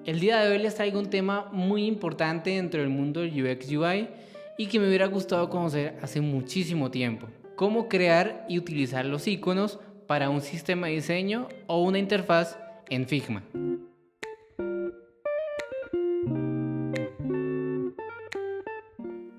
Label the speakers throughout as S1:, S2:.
S1: El día de hoy les traigo un tema muy importante dentro del mundo del UX UI y que me hubiera gustado conocer hace muchísimo tiempo. Cómo crear y utilizar los iconos para un sistema de diseño o una interfaz en Figma.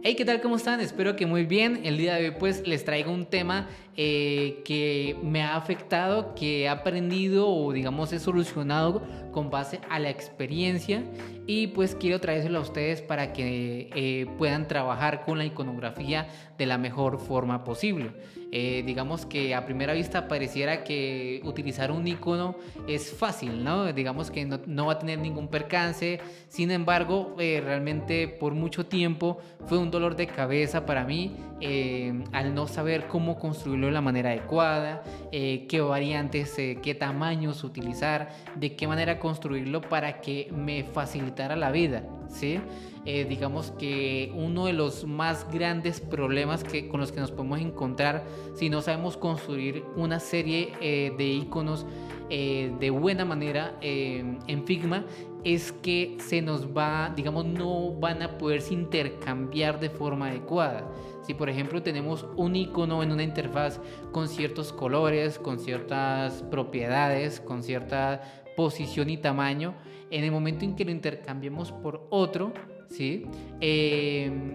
S1: Hey, ¿qué tal? ¿Cómo están? Espero que muy bien. El día de hoy pues les traigo un tema que me ha afectado, que he aprendido o digamos he solucionado con base a la experiencia y pues quiero traérselo a ustedes para que puedan trabajar con la iconografía de la mejor forma posible. Digamos que a primera vista pareciera que utilizar un icono es fácil, ¿no? Digamos que no va a tener ningún percance. Sin embargo, realmente por mucho tiempo fue un dolor de cabeza para mí al no saber cómo construirlo de la manera adecuada, qué variantes, qué tamaños utilizar, de qué manera construirlo para que me facilitara la vida, ¿sí? Digamos que uno de los más grandes problemas con los que nos podemos encontrar si no sabemos construir una serie de iconos de buena manera en Figma es que se nos va, digamos, no van a poderse intercambiar de forma adecuada. Si por ejemplo tenemos un icono en una interfaz con ciertos colores, con ciertas propiedades, con cierta posición y tamaño, en el momento en que lo intercambiemos por otro, ¿sí?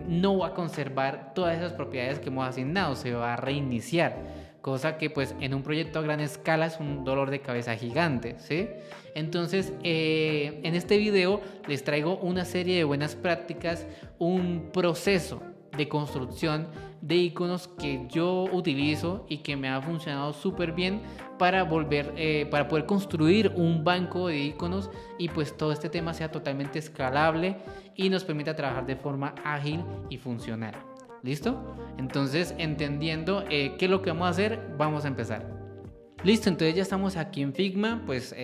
S1: No va a conservar todas esas propiedades que hemos asignado, se va a reiniciar. Cosa que pues en un proyecto a gran escala es un dolor de cabeza gigante, ¿sí? Entonces en este video les traigo una serie de buenas prácticas, un proceso de construcción de iconos que yo utilizo y que me ha funcionado súper bien para poder construir un banco de iconos y pues todo este tema sea totalmente escalable y nos permita trabajar de forma ágil y funcional. ¿Listo? Entonces, entendiendo qué es lo que vamos a hacer, vamos a empezar. Listo, entonces ya estamos aquí en Figma, pues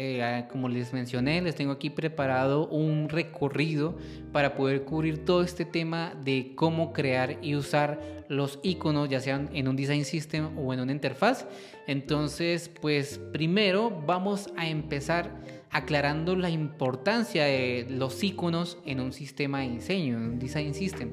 S1: como les mencioné, les tengo aquí preparado un recorrido para poder cubrir todo este tema de cómo crear y usar los iconos, ya sean en un design system o en una interfaz. Entonces, pues primero vamos a empezar aclarando la importancia de los iconos en un sistema de diseño, en un design system.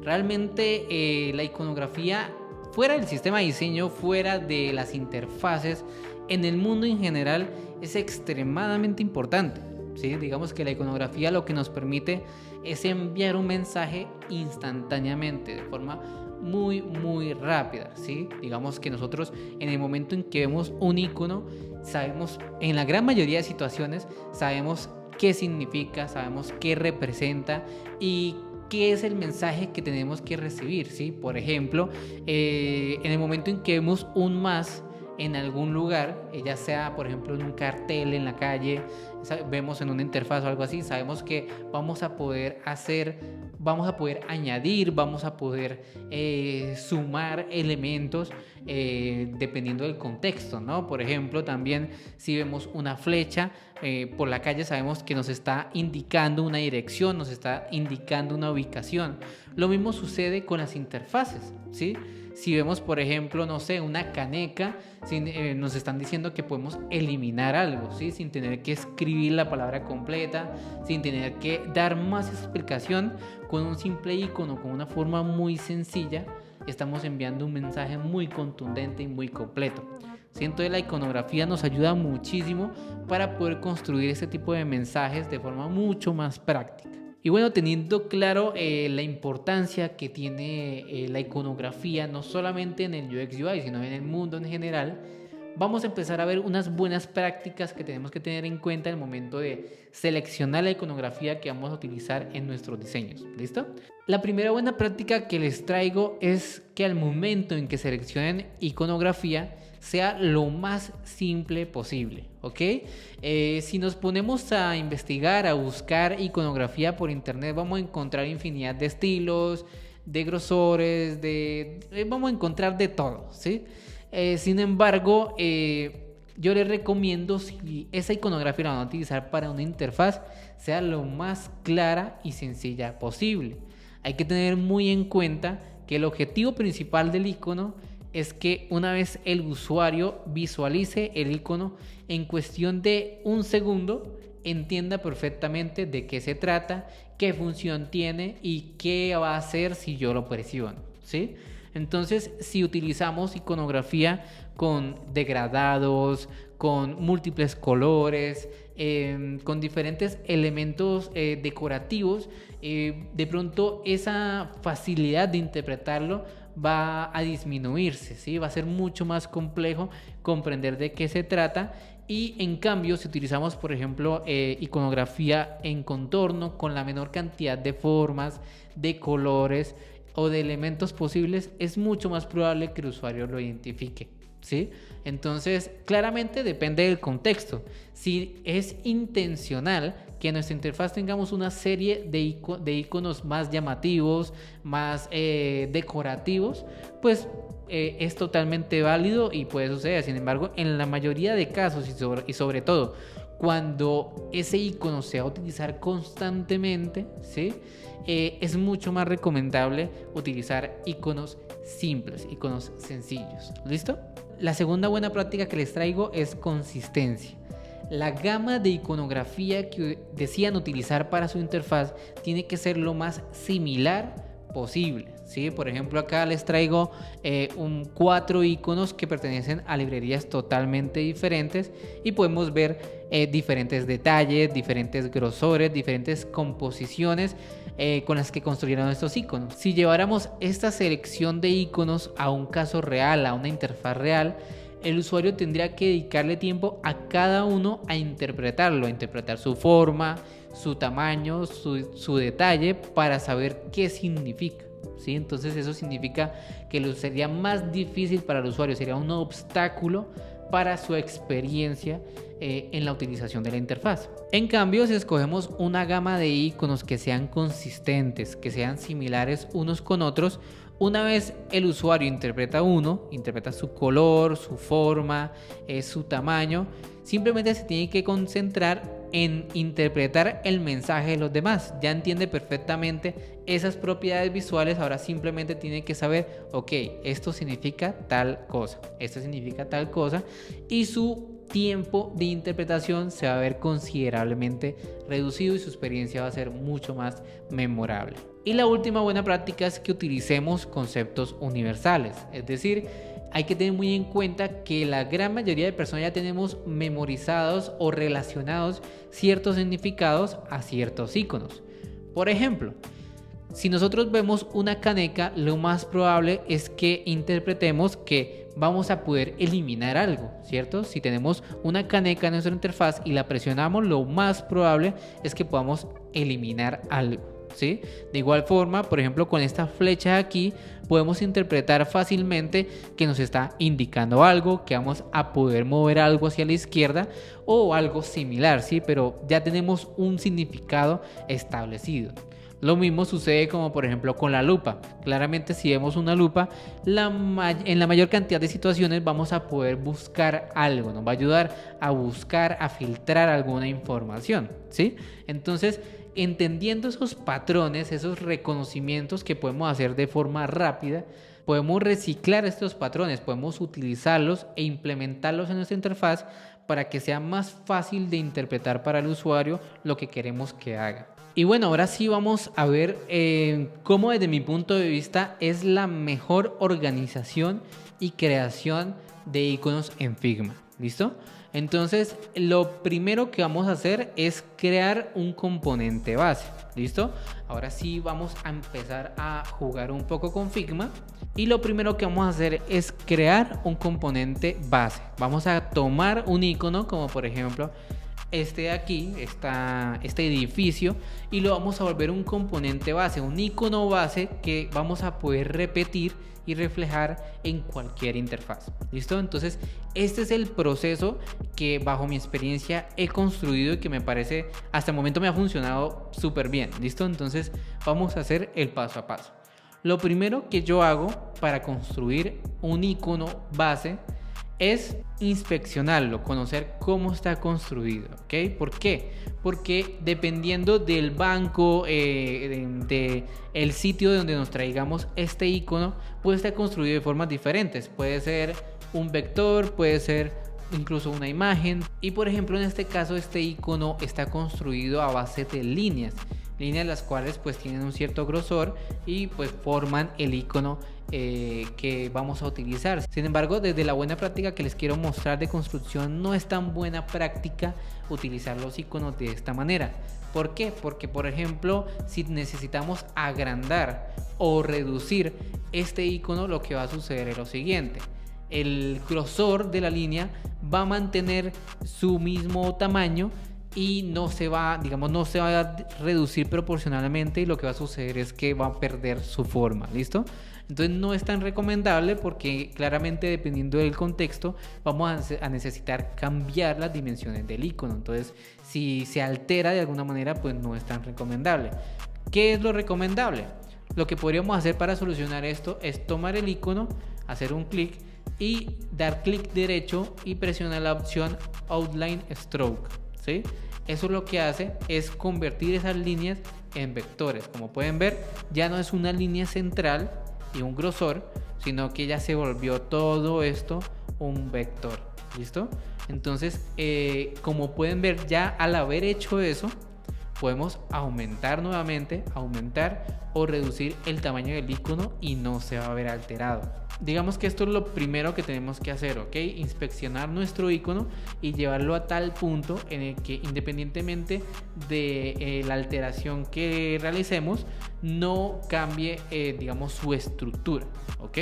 S1: Realmente la iconografía fuera del sistema de diseño, fuera de las interfaces, en el mundo en general es extremadamente importante, ¿sí? Digamos que la iconografía lo que nos permite es enviar un mensaje instantáneamente, de forma muy rápida, ¿sí? Digamos que nosotros en el momento en que vemos un icono, sabemos, en la gran mayoría de situaciones, sabemos qué significa, sabemos qué representa y qué es el mensaje que tenemos que recibir, ¿sí? Por ejemplo, en el momento en que vemos un más en algún lugar, ya sea por ejemplo en un cartel en la calle, vemos en una interfaz o algo así, sabemos que vamos a poder añadir, vamos a poder sumar elementos dependiendo del contexto, ¿no? Por ejemplo, también si vemos una flecha por la calle, sabemos que nos está indicando una dirección, nos está indicando una ubicación. Lo mismo sucede con las interfaces, ¿sí? Si vemos, por ejemplo, no sé, una caneca, nos están diciendo que podemos eliminar algo, ¿sí? Sin tener que escribir la palabra completa, sin tener que dar más explicación, con un simple icono, con una forma muy sencilla, estamos enviando un mensaje muy contundente y muy completo. ¿Sí? Entonces la iconografía nos ayuda muchísimo para poder construir este tipo de mensajes de forma mucho más práctica. Y bueno, teniendo claro la importancia que tiene la iconografía, no solamente en el UX UI, sino en el mundo en general, vamos a empezar a ver unas buenas prácticas que tenemos que tener en cuenta en el momento de seleccionar la iconografía que vamos a utilizar en nuestros diseños. ¿Listo? La primera buena práctica que les traigo es que al momento en que seleccionen iconografía, sea lo más simple posible, ¿ok? Si nos ponemos a investigar, a buscar iconografía por internet, vamos a encontrar infinidad de estilos, de grosores, vamos a encontrar de todo, ¿sí? Sin embargo, yo les recomiendo, si esa iconografía la van a utilizar para una interfaz, sea lo más clara y sencilla posible. Hay que tener muy en cuenta que el objetivo principal del icono es que una vez el usuario visualice el icono, en cuestión de un segundo entienda perfectamente de qué se trata, qué función tiene y qué va a hacer si yo lo presiono, ¿sí? Entonces, si utilizamos iconografía con degradados, con múltiples colores, con diferentes elementos decorativos, de pronto esa facilidad de interpretarlo va a disminuirse, ¿sí? Va a ser mucho más complejo comprender de qué se trata. Y en cambio, si utilizamos, por ejemplo, iconografía en contorno con la menor cantidad de formas, de colores o de elementos posibles, es mucho más probable que el usuario lo identifique, ¿sí? Entonces, claramente depende del contexto. Si es intencional que en nuestra interfaz tengamos una serie de iconos más llamativos, más decorativos, pues es totalmente válido y puede suceder. Sin embargo, en la mayoría de casos y sobre todo cuando ese icono se va a utilizar constantemente, ¿sí? Es mucho más recomendable utilizar iconos simples, iconos sencillos. ¿Listo? La segunda buena práctica que les traigo es consistencia. La gama de iconografía que desean utilizar para su interfaz tiene que ser lo más similar posible, ¿sí? Por ejemplo, acá les traigo 4 iconos que pertenecen a librerías totalmente diferentes y podemos ver diferentes detalles, diferentes grosores, diferentes composiciones con las que construyeron estos iconos. Si lleváramos esta selección de iconos a un caso real, a una interfaz real, el usuario tendría que dedicarle tiempo a cada uno a interpretarlo, a interpretar su forma, su tamaño, su detalle para saber qué significa, ¿sí? Entonces eso significa que sería más difícil para el usuario, sería un obstáculo para su experiencia en la utilización de la interfaz. En cambio, si escogemos una gama de iconos que sean consistentes, que sean similares unos con otros, una vez el usuario interpreta su color, su forma, su tamaño, simplemente se tiene que concentrar en interpretar el mensaje de los demás. Ya entiende perfectamente esas propiedades visuales, ahora simplemente tiene que saber, ok, esto significa tal cosa, esto significa tal cosa, y su tiempo de interpretación se va a ver considerablemente reducido y su experiencia va a ser mucho más memorable. Y la última buena práctica es que utilicemos conceptos universales, es decir, hay que tener muy en cuenta que la gran mayoría de personas ya tenemos memorizados o relacionados ciertos significados a ciertos iconos. Por ejemplo, si nosotros vemos una caneca, lo más probable es que interpretemos que vamos a poder eliminar algo, ¿cierto? Si tenemos una caneca en nuestra interfaz y la presionamos, lo más probable es que podamos eliminar algo, ¿sí? De igual forma, por ejemplo, con esta flecha aquí podemos interpretar fácilmente que nos está indicando algo, que vamos a poder mover algo hacia la izquierda o algo similar, ¿sí? Pero ya tenemos un significado establecido. Lo mismo sucede como por ejemplo con la lupa. Claramente si vemos una lupa, en la mayor cantidad de situaciones vamos a poder buscar algo, nos va a ayudar a buscar, a filtrar alguna información, ¿sí? Entonces, entendiendo esos patrones, esos reconocimientos que podemos hacer de forma rápida, podemos reciclar estos patrones, podemos utilizarlos e implementarlos en nuestra interfaz para que sea más fácil de interpretar para el usuario lo que queremos que haga. Y bueno, ahora sí vamos a ver cómo desde mi punto de vista es la mejor organización y creación de iconos en Figma. ¿Listo? Entonces, lo primero que vamos a hacer es crear un componente base. ¿Listo? Ahora sí vamos a empezar a jugar un poco con Figma. Y lo primero que vamos a hacer es crear un componente base. Vamos a tomar un icono como por ejemplo este de aquí, este edificio, y lo vamos a volver un componente base, un icono base que vamos a poder repetir y reflejar en cualquier interfaz. ¿Listo? Entonces, este es el proceso que bajo mi experiencia he construido y que me parece hasta el momento me ha funcionado súper bien. ¿Listo? Entonces, vamos a hacer el paso a paso. Lo primero que yo hago para construir un icono base es inspeccionarlo, conocer cómo está construido, ¿ok? ¿Por qué? Porque dependiendo del banco, el sitio de donde nos traigamos este icono, puede estar construido de formas diferentes. Puede ser un vector, puede ser incluso una imagen. Y por ejemplo, en este caso, este icono está construido a base de líneas las cuales pues tienen un cierto grosor y pues forman el icono que vamos a utilizar. Sin embargo, desde la buena práctica que les quiero mostrar de construcción, no es tan buena práctica utilizar los iconos de esta manera. ¿Por qué? Porque por ejemplo, si necesitamos agrandar o reducir este icono, lo que va a suceder es lo siguiente: el grosor de la línea va a mantener su mismo tamaño y no se va a reducir proporcionalmente, y lo que va a suceder es que va a perder su forma. ¿Listo? Entonces no es tan recomendable, porque claramente, dependiendo del contexto, vamos a necesitar cambiar las dimensiones del icono. Entonces, si se altera de alguna manera, pues no es tan recomendable. ¿Qué es lo recomendable? Lo que podríamos hacer para solucionar esto es tomar el icono, hacer un clic y dar clic derecho y presionar la opción Outline Stroke, ¿sí? Eso lo que hace es convertir esas líneas en vectores. Como pueden ver, ya no es una línea central y un grosor, sino que ya se volvió todo esto un vector. ¿Listo? Entonces, como pueden ver, ya al haber hecho eso, podemos aumentar nuevamente, aumentar o reducir el tamaño del icono y no se va a ver alterado. Digamos que esto es lo primero que tenemos que hacer, ¿ok? Inspeccionar nuestro icono y llevarlo a tal punto en el que, independientemente de la alteración que realicemos, no cambie, digamos, su estructura, ¿ok?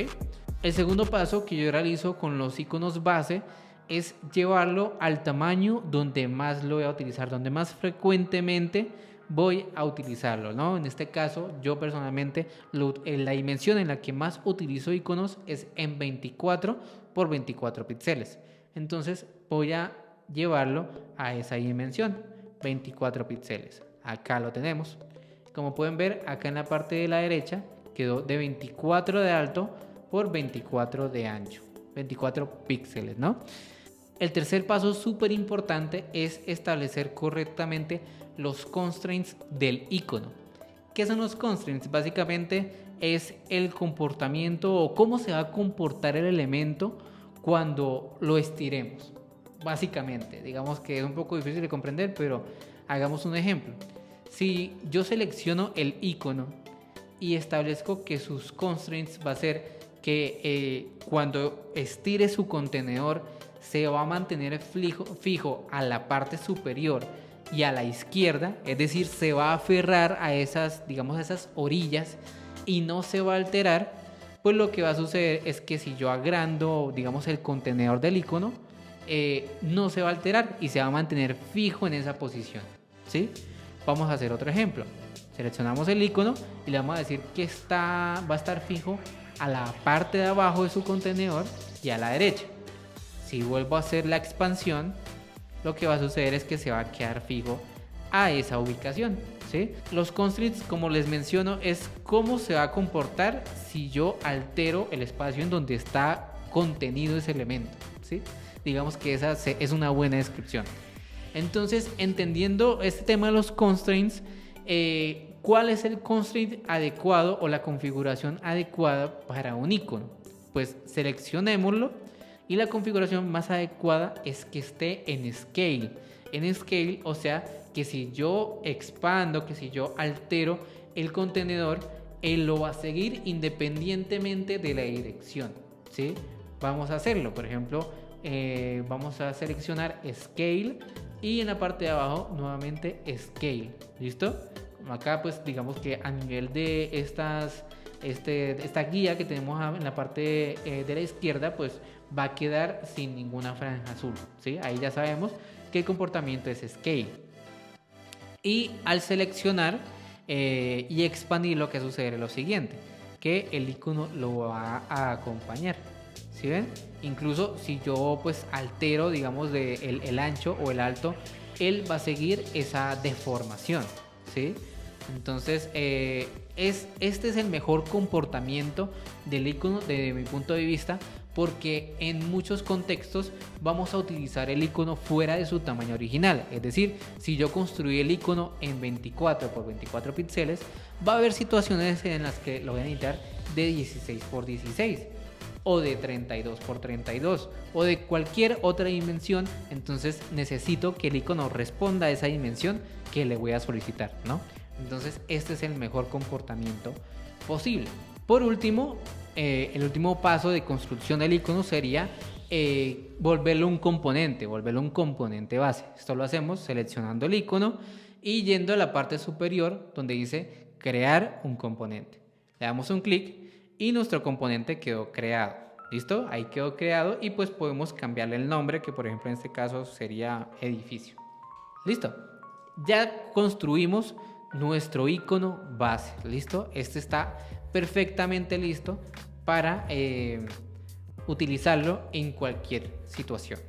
S1: El segundo paso que yo realizo con los iconos base es llevarlo al tamaño donde más lo voy a utilizar, donde más frecuentemente voy a utilizarlo, ¿no? En este caso, yo personalmente, la dimensión en la que más utilizo iconos es en 24 por 24 píxeles. Entonces voy a llevarlo a esa dimensión, 24 píxeles. Acá lo tenemos. Como pueden ver, acá en la parte de la derecha quedó de 24 de alto por 24 de ancho, 24 píxeles, ¿no? El tercer paso súper importante es establecer correctamente los constraints del icono. ¿Qué son los constraints? Básicamente es el comportamiento o cómo se va a comportar el elemento cuando lo estiremos. Básicamente, digamos que es un poco difícil de comprender, pero hagamos un ejemplo. Si yo selecciono el icono y establezco que sus constraints va a ser que cuando estire su contenedor se va a mantener fijo a la parte superior y a la izquierda, es decir, se va a aferrar a esas, digamos, a esas orillas y no se va a alterar, pues lo que va a suceder es que si yo agrando, digamos, el contenedor del icono, no se va a alterar y se va a mantener fijo en esa posición, ¿sí? Vamos a hacer otro ejemplo. Seleccionamos el icono y le vamos a decir que va a estar fijo a la parte de abajo de su contenedor y a la derecha. Si vuelvo a hacer la expansión, lo que va a suceder es que se va a quedar fijo a esa ubicación, ¿sí? Los constraints, como les menciono, es cómo se va a comportar si yo altero el espacio en donde está contenido ese elemento, ¿sí? Digamos que esa es una buena descripción. Entonces, entendiendo este tema de los constraints, ¿cuál es el constraint adecuado o la configuración adecuada para un icono? Pues seleccionémoslo. Y la configuración más adecuada es que esté en scale. En scale, o sea, que si yo expando, que si yo altero el contenedor, él lo va a seguir independientemente de la dirección, ¿sí? Vamos a hacerlo. Por ejemplo, vamos a seleccionar scale y en la parte de abajo nuevamente scale. ¿Listo? Acá pues digamos que a nivel de esta guía que tenemos en la parte de la izquierda, pues va a quedar sin ninguna franja azul, ¿sí? Ahí ya sabemos que el comportamiento es scale. Y al seleccionar y expandir, lo que sucede es lo siguiente, que el icono lo va a acompañar, ¿sí ven? Incluso si yo pues altero, digamos, el ancho o el alto, él va a seguir esa deformación, ¿sí? Entonces, este es el mejor comportamiento del icono desde mi punto de vista, porque en muchos contextos vamos a utilizar el icono fuera de su tamaño original. Es decir, si yo construí el icono en 24 por 24 píxeles, va a haber situaciones en las que lo voy a necesitar de 16 por 16. o de 32 por 32 o de cualquier otra dimensión. Entonces necesito que el icono responda a esa dimensión que le voy a solicitar, ¿no? Entonces este es el mejor comportamiento posible. Por último, el último paso de construcción del icono sería volverlo un componente base. Esto lo hacemos seleccionando el icono y yendo a la parte superior donde dice crear un componente. Le damos un clic y nuestro componente quedó creado. ¿Listo? Ahí quedó creado y pues podemos cambiarle el nombre, que por ejemplo en este caso sería edificio. Listo. Ya construimos nuestro icono base. ¿Listo? Este está perfectamente listo para utilizarlo en cualquier situación.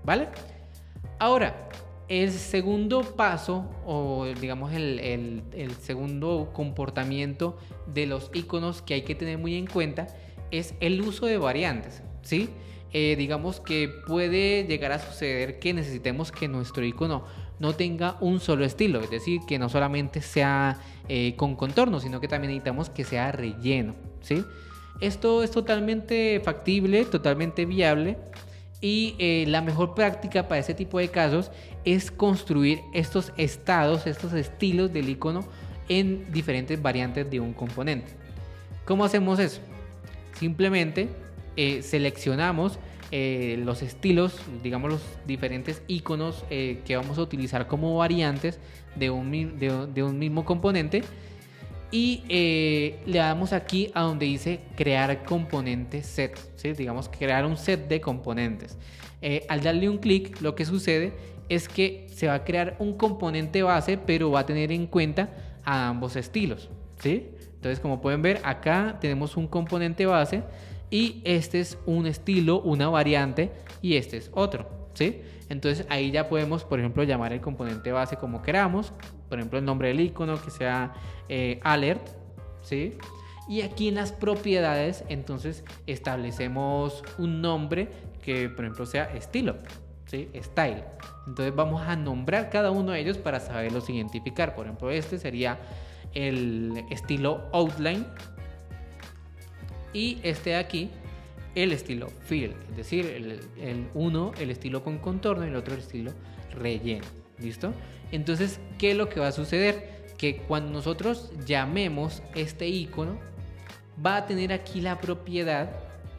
S1: ¿Vale? Ahora, el segundo paso, o digamos el segundo comportamiento de los iconos que hay que tener muy en cuenta, es el uso de variantes, ¿sí? Digamos que puede llegar a suceder que necesitemos que nuestro icono no tenga un solo estilo, es decir, que no solamente sea con contorno, sino que también necesitamos que sea relleno, ¿sí? Esto es totalmente factible, totalmente viable. Y la mejor práctica para este tipo de casos es construir estos estados, estos estilos del icono en diferentes variantes de un componente. ¿Cómo hacemos eso? Simplemente seleccionamos los estilos, digamos los diferentes iconos que vamos a utilizar como variantes de un mismo componente y le damos aquí a donde dice crear componente set, ¿sí? Digamos crear un set de componentes. Al darle un clic, lo que sucede es que se va a crear un componente base, pero va a tener en cuenta a ambos estilos, ¿sí? Entonces, como pueden ver, acá tenemos un componente base y este es un estilo, una variante, y este es otro, ¿sí? Entonces ahí ya podemos, por ejemplo, llamar el componente base como queramos. Por ejemplo, el nombre del icono que sea alert, ¿sí? Y aquí en las propiedades, entonces establecemos un nombre que, por ejemplo, sea estilo, ¿sí? Style. Entonces vamos a nombrar cada uno de ellos para saberlos identificar. Por ejemplo, este sería el estilo outline y este de aquí el estilo fill, es decir, el estilo con contorno y el otro el estilo relleno. ¿Listo? Entonces, ¿qué es lo que va a suceder? Que cuando nosotros llamemos este icono, va a tener aquí la propiedad,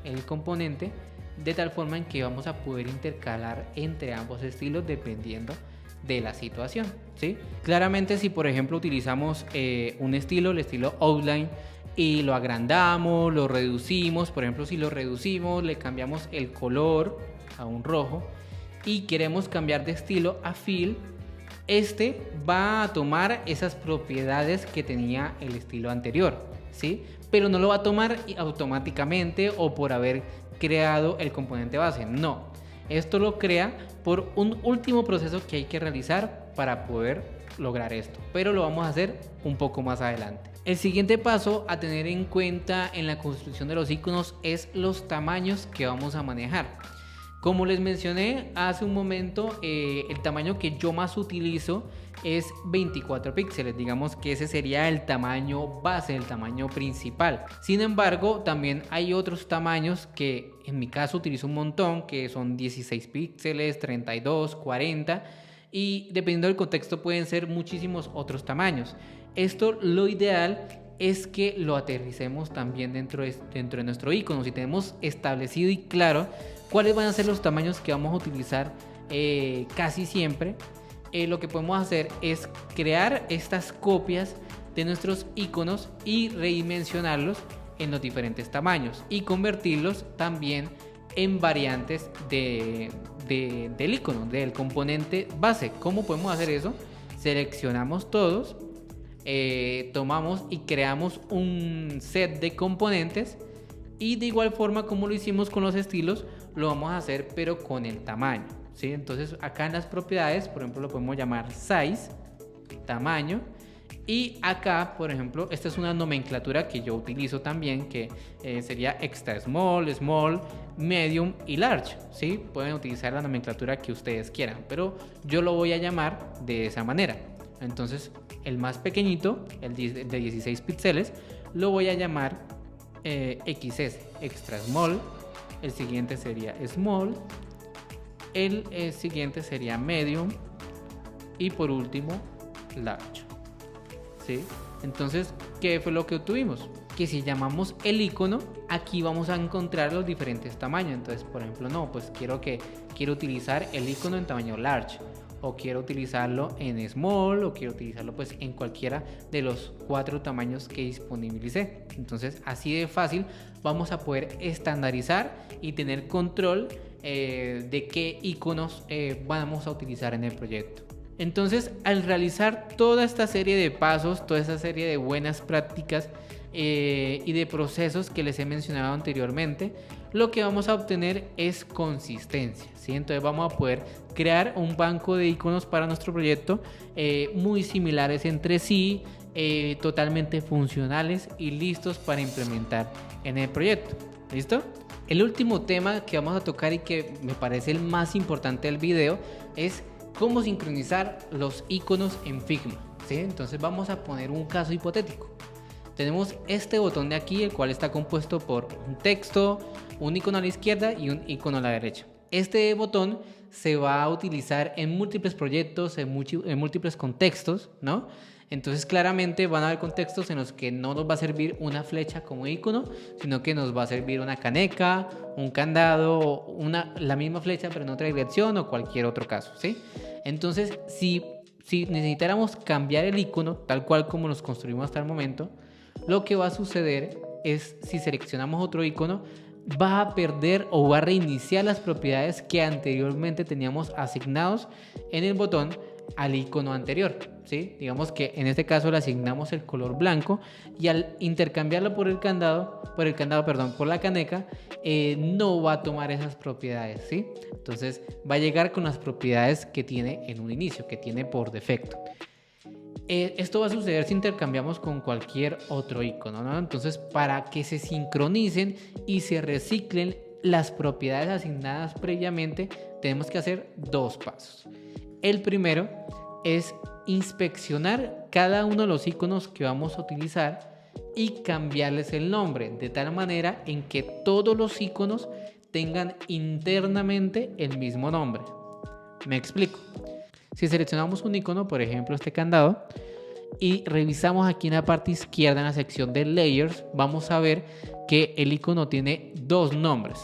S1: el componente, de tal forma en que vamos a poder intercalar entre ambos estilos dependiendo de la situación, ¿sí? Claramente, si por ejemplo utilizamos un estilo, el estilo outline, y lo agrandamos, lo reducimos, por ejemplo, si lo reducimos, le cambiamos el color a un rojo y queremos cambiar de estilo a fill, este va a tomar esas propiedades que tenía el estilo anterior, ¿sí? Pero no lo va a tomar automáticamente o por haber creado el componente base, no. Esto lo crea por un último proceso que hay que realizar para poder lograr esto, pero lo vamos a hacer un poco más adelante. El siguiente paso a tener en cuenta en la construcción de los iconos es los tamaños que vamos a manejar. Como les mencioné hace un momento, el tamaño que yo más utilizo es 24 píxeles. Digamos que ese sería el tamaño base, el tamaño principal. Sin embargo, también hay otros tamaños que en mi caso utilizo un montón, que son 16 píxeles, 32, 40 y dependiendo del contexto pueden ser muchísimos otros tamaños. Esto, lo ideal es que lo aterricemos también dentro de nuestro icono. Si tenemos establecido y claro cuáles van a ser los tamaños que vamos a utilizar casi siempre, lo que podemos hacer es crear estas copias de nuestros iconos y redimensionarlos en los diferentes tamaños y convertirlos también en variantes del icono, del componente base. ¿Cómo podemos hacer eso? Seleccionamos todos, tomamos y creamos un set de componentes y de igual forma como lo hicimos con los estilos, lo vamos a hacer pero con el tamaño, ¿sí? Entonces acá en las propiedades, por ejemplo, lo podemos llamar size, tamaño, y acá, por ejemplo, esta es una nomenclatura que yo utilizo también, que sería extra small, small, medium y large, ¿sí? Pueden utilizar la nomenclatura que ustedes quieran, pero yo lo voy a llamar de esa manera. Entonces el más pequeñito, el de 16 píxeles, lo voy a llamar XS, extra small, el siguiente sería small, el siguiente sería medium y por último large, ¿sí? Entonces, ¿qué fue lo que obtuvimos? Que si llamamos el icono, aquí vamos a encontrar los diferentes tamaños. Entonces, por ejemplo, no, pues quiero utilizar el icono en tamaño large, o quiero utilizarlo en small, o quiero utilizarlo pues en cualquiera de los 4 tamaños que disponibilicé. Entonces, así de fácil vamos a poder estandarizar y tener control de qué iconos vamos a utilizar en el proyecto. Entonces, al realizar toda esta serie de pasos, toda esta serie de buenas prácticas y de procesos que les he mencionado anteriormente, lo que vamos a obtener es consistencia, ¿sí? Entonces vamos a poder crear un banco de iconos para nuestro proyecto muy similares entre sí, totalmente funcionales y listos para implementar en el proyecto. ¿Listo? El último tema que vamos a tocar y que me parece el más importante del video es cómo sincronizar los iconos en Figma, ¿sí? Entonces vamos a poner un caso hipotético. Tenemos este botón de aquí, el cual está compuesto por un texto, un icono a la izquierda y un icono a la derecha. Este botón se va a utilizar en múltiples proyectos, en múltiples contextos, ¿no? Entonces claramente van a haber contextos en los que no nos va a servir una flecha como icono, sino que nos va a servir una caneca, un candado, la misma flecha pero en otra dirección o cualquier otro caso, ¿sí? Entonces si necesitáramos cambiar el icono tal cual como los construimos hasta el momento, lo que va a suceder es, si seleccionamos otro icono, va a perder o va a reiniciar las propiedades que anteriormente teníamos asignados en el botón al icono anterior, ¿sí? Digamos que en este caso le asignamos el color blanco y al intercambiarlo por la caneca, no va a tomar esas propiedades, ¿sí? Entonces va a llegar con las propiedades que tiene en un inicio, que tiene por defecto. Esto va a suceder si intercambiamos con cualquier otro icono, ¿no? Entonces, para que se sincronicen y se reciclen las propiedades asignadas previamente, tenemos que hacer 2 pasos. El primero es inspeccionar cada uno de los iconos que vamos a utilizar y cambiarles el nombre, de tal manera en que todos los iconos tengan internamente el mismo nombre. Me explico. Si seleccionamos un icono, por ejemplo este candado, y revisamos aquí en la parte izquierda en la sección de Layers, vamos a ver que el icono tiene 2 nombres.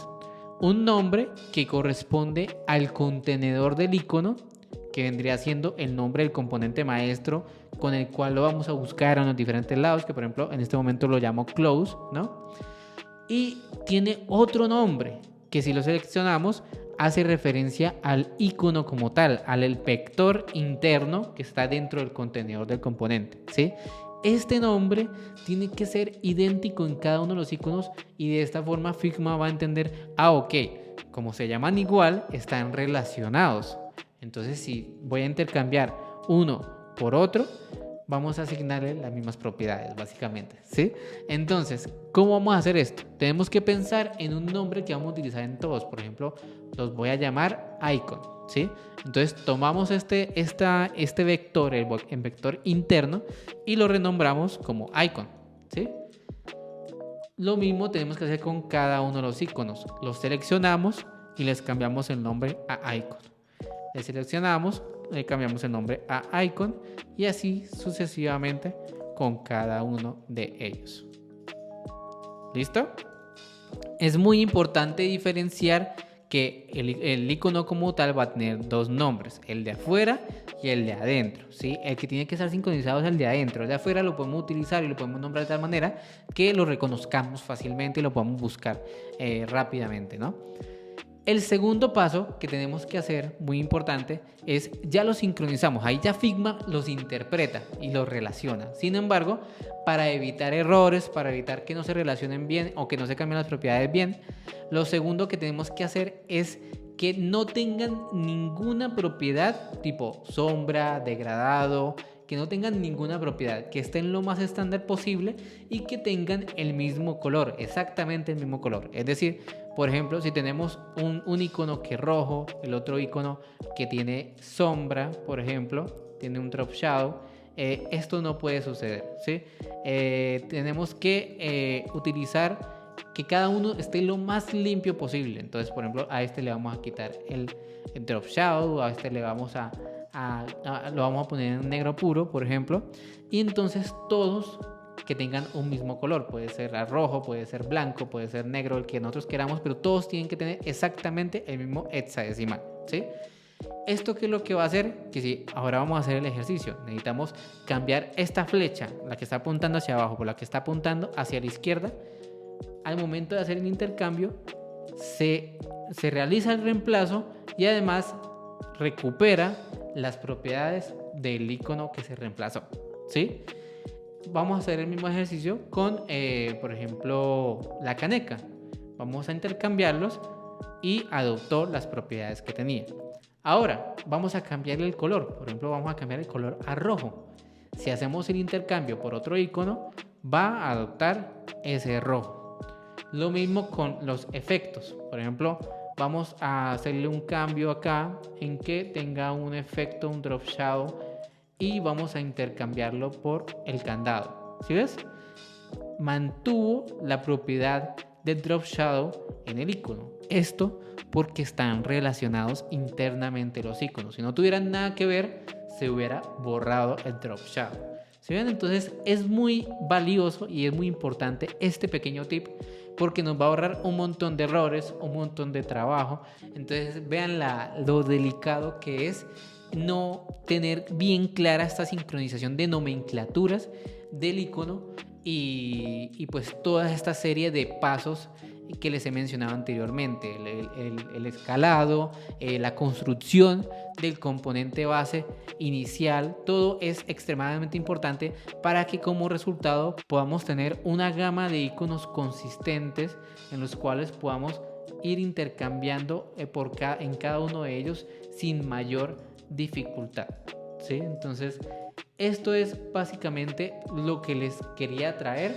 S1: Un nombre que corresponde al contenedor del icono, que vendría siendo el nombre del componente maestro con el cual lo vamos a buscar en los diferentes lados, que por ejemplo en este momento lo llamo Close, ¿no? Y tiene otro nombre que, si lo seleccionamos, hace referencia al icono como tal, al vector interno que está dentro del contenedor del componente, ¿sí? Este nombre tiene que ser idéntico en cada uno de los iconos y de esta forma Figma va a entender, ok, como se llaman igual, están relacionados. Entonces, si voy a intercambiar uno por otro, vamos a asignarle las mismas propiedades, básicamente, ¿sí? Entonces, ¿cómo vamos a hacer esto? Tenemos que pensar en un nombre que vamos a utilizar en todos. Por ejemplo, los voy a llamar icon, ¿sí? Entonces, tomamos este vector, el vector interno, y lo renombramos como icon, ¿sí? Lo mismo tenemos que hacer con cada uno de los iconos. Los seleccionamos y les cambiamos el nombre a icon. Les seleccionamos, le cambiamos el nombre a icon y así sucesivamente con cada uno de ellos. ¿Listo? Es muy importante diferenciar que el icono como tal va a tener 2 nombres, el de afuera y el de adentro, ¿sí? El que tiene que estar sincronizado es el de adentro. El de afuera lo podemos utilizar y lo podemos nombrar de tal manera que lo reconozcamos fácilmente y lo podamos buscar rápidamente, ¿no? El segundo paso que tenemos que hacer, muy importante, es ya los sincronizamos. Ahí ya Figma los interpreta y los relaciona. Sin embargo, para evitar errores, para evitar que no se relacionen bien o que no se cambien las propiedades bien, lo segundo que tenemos que hacer es que no tengan ninguna propiedad tipo sombra, degradado, que no tengan ninguna propiedad, que estén lo más estándar posible y que tengan el mismo color, exactamente el mismo color. Es decir, por ejemplo, si tenemos un icono que es rojo, el otro icono que tiene sombra, por ejemplo, tiene un drop shadow, esto no puede suceder, ¿sí? Tenemos que utilizar que cada uno esté lo más limpio posible. Entonces, por ejemplo, a este le vamos a quitar el drop shadow, a este le vamos lo vamos a poner en negro puro, por ejemplo, y entonces todos que tengan un mismo color, puede ser rojo, puede ser blanco, puede ser negro, el que nosotros queramos, pero todos tienen que tener exactamente el mismo hexadecimal, ¿sí? ¿Esto qué es lo que va a hacer? Que si ahora vamos a hacer el ejercicio, necesitamos cambiar esta flecha, la que está apuntando hacia abajo por la que está apuntando hacia la izquierda. Al momento de hacer el intercambio se realiza el reemplazo y además recupera las propiedades del icono que se reemplazó, ¿sí? Vamos a hacer el mismo ejercicio con, por ejemplo, la caneca. Vamos a intercambiarlos y adoptó las propiedades que tenía. Ahora, vamos a cambiar el color. Por ejemplo, vamos a cambiar el color a rojo. Si hacemos el intercambio por otro icono, va a adoptar ese rojo. Lo mismo con los efectos. Por ejemplo, vamos a hacerle un cambio acá en que tenga un efecto, un drop shadow, y vamos a intercambiarlo por el candado. ¿Sí ves? Mantuvo la propiedad de drop shadow en el icono. Esto porque están relacionados internamente los iconos. Si no tuvieran nada que ver, se hubiera borrado el drop shadow. ¿Sí ven? Entonces es muy valioso y es muy importante este pequeño tip, porque nos va a ahorrar un montón de errores, un montón de trabajo. Entonces vean lo delicado que es no tener bien clara esta sincronización de nomenclaturas del icono y pues toda esta serie de pasos que les he mencionado anteriormente, el escalado, la construcción del componente base inicial, todo es extremadamente importante para que como resultado podamos tener una gama de iconos consistentes en los cuales podamos ir intercambiando en cada uno de ellos sin mayor dificultad, ¿sí? Entonces esto es básicamente lo que les quería traer.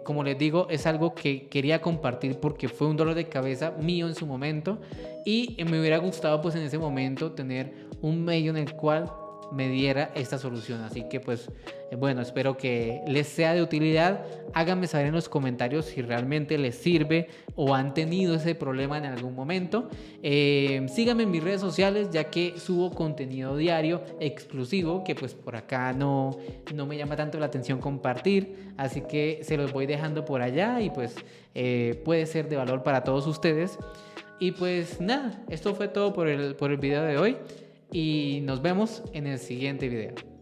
S1: Como les digo, es algo que quería compartir porque fue un dolor de cabeza mío en su momento y me hubiera gustado pues en ese momento tener un medio en el cual me diera esta solución. Así que pues bueno, espero que les sea de utilidad. Háganme saber en los comentarios si realmente les sirve o han tenido ese problema en algún momento. Síganme en mis redes sociales, ya que subo contenido diario exclusivo que pues por acá no me llama tanto la atención compartir, así que se los voy dejando por allá y pues puede ser de valor para todos ustedes. Y pues nada, esto fue todo por el video de hoy y nos vemos en el siguiente video.